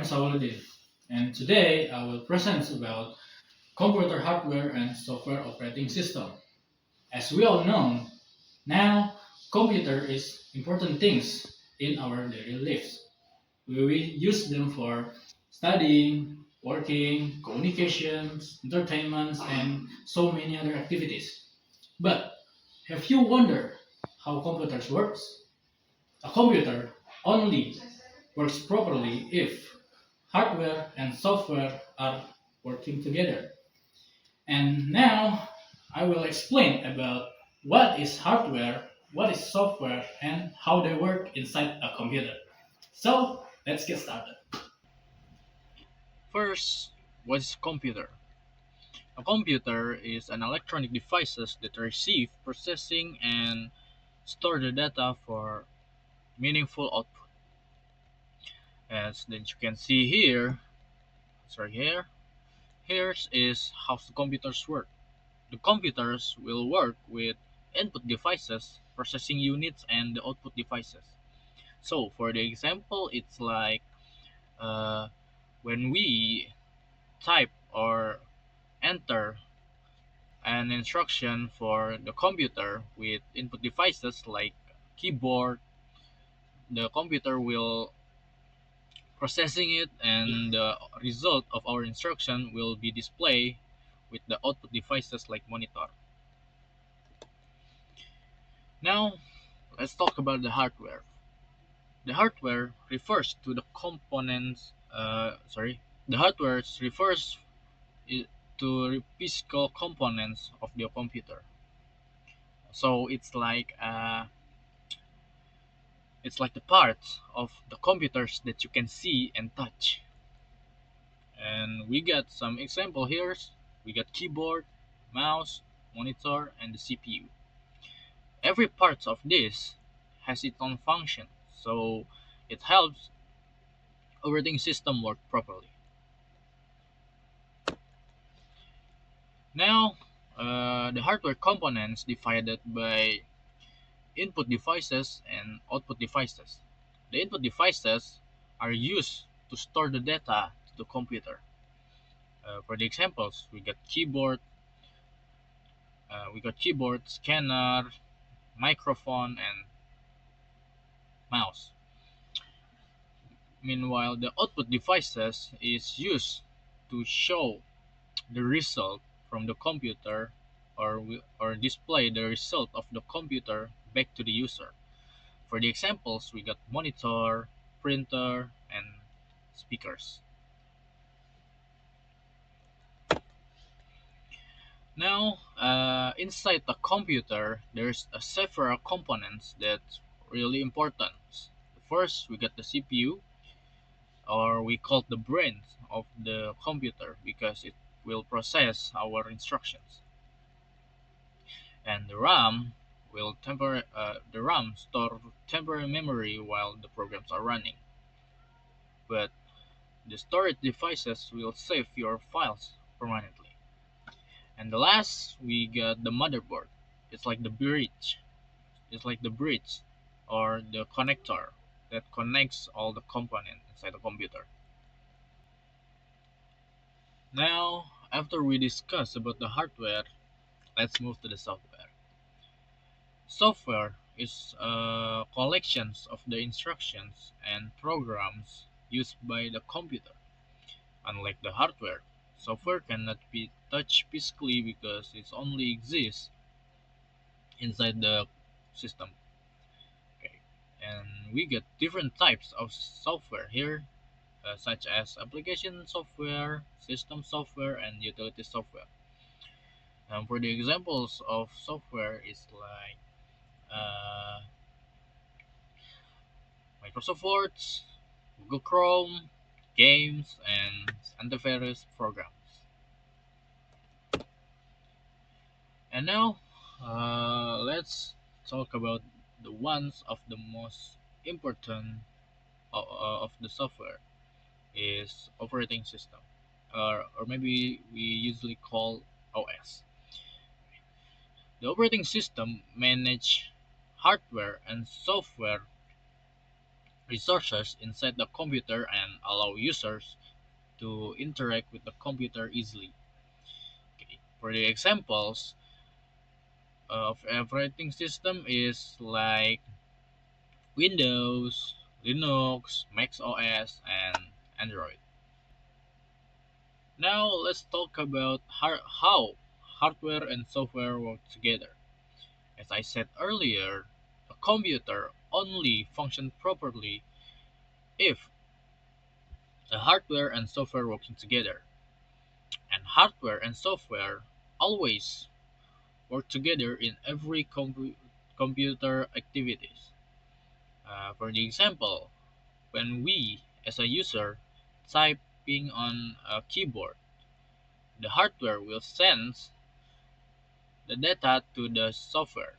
Sauludin, and today I will present about computer hardware and software operating system. As we all know, now computer is important things in our daily lives. We use them for studying, working, communications, entertainments, and so many other activities. But have you wondered how computers works? A computer only works properly if hardware and software are working together. And now I will explain about what is hardware, what is software, and how they work inside a computer. So let's get started. First, what is a computer? A computer is an electronic devices that receive processing and store the data for meaningful output. As that you can see here, here is how the computers work. The computers will work with input devices, processing units, and the output devices. So for the example, it's like uh, when we type or enter an instruction for the computer with input devices like keyboard, the computer will processing it and the result of our instruction will be displayed with the output devices like monitor. Now let's talk about the hardware. The hardware refers to the components the hardware refers i- to physical components of the computer. So it's like the parts of the computers that you can see and touch. And we got some example here. We got keyboard, mouse, monitor, and the CPU. Every part of this has its own function, so it helps operating system work properly. Now, the hardware components divided by input devices and output devices. The input devices are used to store the data to the computer. For the examples, we got keyboard, scanner, microphone, and mouse. Meanwhile, the output devices is used to show the result from the computer or display the result of the computer back to the user. For the examples, we got monitor, printer, and speakers. Now, inside the computer, there's several components that's really important. First, we got the CPU, or we call it the brain of the computer because it will process our instructions. And the RAM store temporary memory while the programs are running. But the storage devices will save your files permanently. And the last, we got the motherboard. It's like the bridge. It's like the bridge or the connector that connects all the components inside the computer. Now, after we discuss about the hardware, let's move to the software. Software is collections of the instructions and programs used by the computer. Unlike the hardware, software cannot be touched physically because it only exists inside the system. Okay, and we get different types of software here, such as application software, system software, and utility software. For the examples of software is like uh, Microsoft Word, Google Chrome, games, and antivirus programs. And now, let's talk about the ones of the most important of the software is operating system, or maybe we usually call OS. The operating system manage hardware and software resources inside the computer and allow users to interact with the computer easily. Okay. For the examples of operating system is like Windows, Linux, Mac OS, and Android. Now let's talk about how hardware and software work together. As I said earlier, a computer only functions properly if the hardware and software working together. And hardware and software always work together in every computer activities. For the example, when we as a user typing on a keyboard, the hardware will send the data to the software,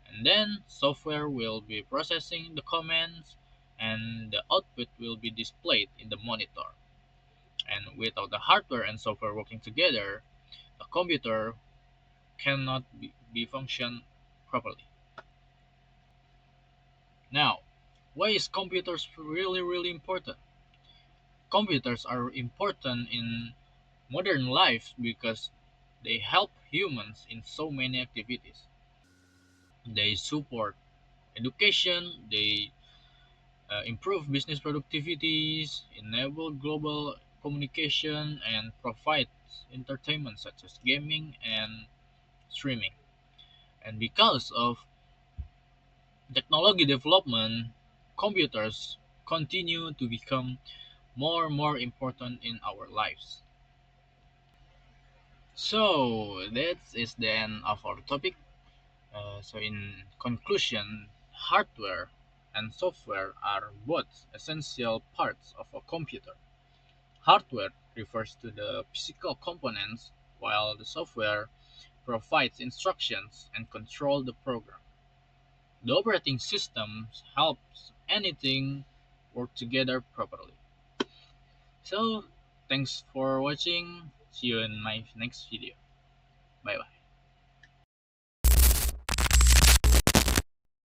and then software will be processing the commands and the output will be displayed in the monitor. And without the hardware and software working together, a computer cannot be function properly. Now, why is computers really important? Computers are important in modern life because they help humans in so many activities. They support education, they improve business productivities, enable global communication, and provide entertainment such as gaming and streaming. And because of technology development, computers continue to become more and more important in our lives. So that is the end of our topic. So in conclusion, hardware and software are both essential parts of a computer. Hardware refers to the physical components, while the software provides instructions and control the program. The operating system helps anything work together properly. So, thanks for watching. See you in my next video. Bye bye.